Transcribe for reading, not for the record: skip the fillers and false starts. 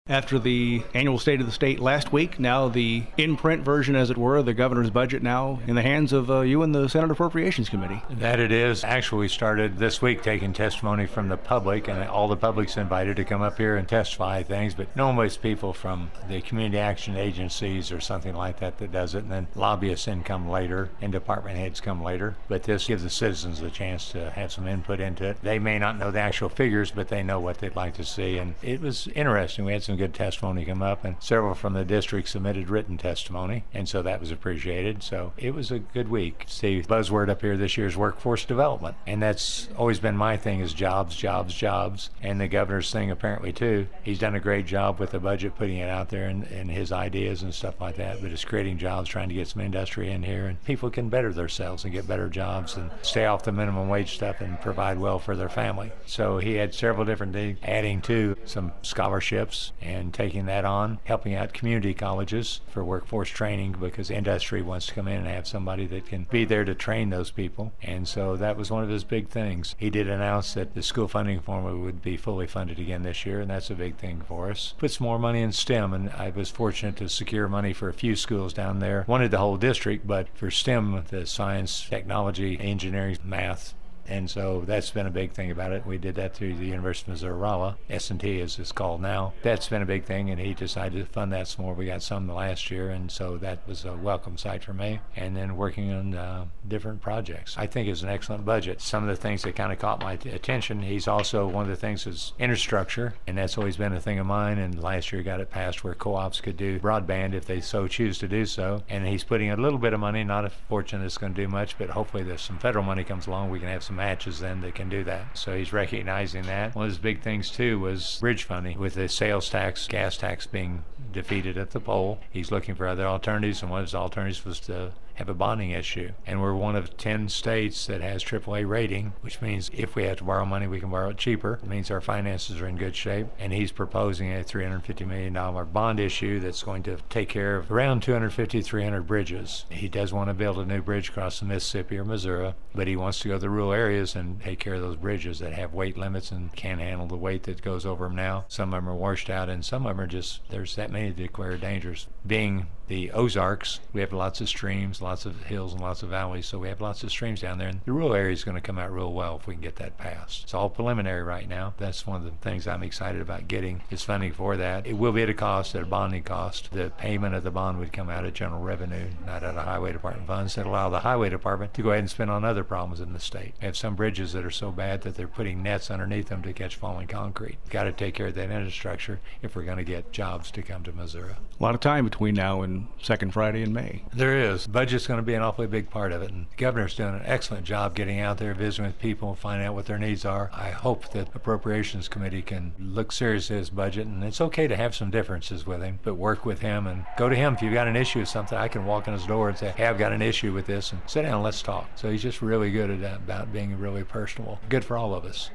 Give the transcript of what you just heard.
After the annual State of the State last week, now the in-print version, as it were, the governor's budget now in the hands of you and the Senate Appropriations Committee. That it is. Actually, we started this week taking testimony from the public, and all the public's invited to come up here and testify things, but normally it's people from the community action agencies or something like that that does it, and then lobbyists then come later, and department heads come later. But this gives the citizens a chance to have some input into it. They may not know the actual figures, but they know what they'd like to see, and it was interesting. We had some good testimony come up, and several from the district submitted written testimony, and so that was appreciated. So it was a good week. See, buzzword up here this year is workforce development, and that's always been my thing, is jobs, jobs, jobs, and the governor's thing apparently too. He's done a great job with the budget, putting it out there and his ideas and stuff like that, but it's creating jobs, trying to get some industry in here, and people can better themselves and get better jobs and stay off the minimum wage stuff and provide well for their family. So he had several different things, adding to some scholarships and taking that on, helping out community colleges for workforce training, because industry wants to come in and have somebody that can be there to train those people. And so that was one of his big things. He did announce that the school funding formula would be fully funded again this year, and that's a big thing for us. Put some more money in STEM, and I was fortunate to secure money for a few schools down there. Wanted the whole district, but for STEM, the science, technology, engineering, math, and so that's been a big thing about it. We did that through the University of Missouri-Rolla, S&T as it's called now. That's been a big thing, and he decided to fund that some more. We got some last year, and so that was a welcome sight for me. And then working on different projects. I think it's an excellent budget. Some of the things that kind of caught my attention, he's also, one of the things is infrastructure, and that's always been a thing of mine, and last year got it passed where co-ops could do broadband if they so choose to do so. And he's putting a little bit of money, not a fortune that's going to do much, but hopefully there's some federal money comes along, we can have some matches then that can do that. So he's recognizing that. One of his big things too was bridge funding, with the sales tax, gas tax being defeated at the poll. He's looking for other alternatives, and one of his alternatives was to have a bonding issue. And we're one of 10 states that has AAA rating, which means if we have to borrow money, we can borrow it cheaper. It means our finances are in good shape. And he's proposing a $350 million bond issue that's going to take care of around 250, 300 bridges. He does want to build a new bridge across the Mississippi or Missouri, but he wants to go to the rural areas and take care of those bridges that have weight limits and can't handle the weight that goes over them now. Some of them are washed out, and some of them are just, there's that many declared dangerous. Being the Ozarks, we have lots of streams, lots of hills and lots of valleys, so we have lots of streams down there, and the rural area is going to come out real well if we can get that passed. It's all preliminary right now. That's one of the things I'm excited about getting, is funding for that. It will be at a cost, at a bonding cost. The payment of the bond would come out of general revenue, not out of highway department funds, that allow the highway department to go ahead and spend on other problems in the state. We have some bridges that are so bad that they're putting nets underneath them to catch falling concrete. We've got to take care of that infrastructure if we're going to get jobs to come to Missouri. A lot of time between now and second Friday in May. There is. Budget's going to be an awfully big part of it, and the governor's doing an excellent job getting out there, visiting with people, finding out what their needs are. I hope that the Appropriations Committee can look seriously at his budget, and it's okay to have some differences with him, but work with him and go to him if you've got an issue with something. I can walk in his door and say, hey, I've got an issue with this, and sit down and let's talk. So he's just really good at that, about being really personable. Good for all of us.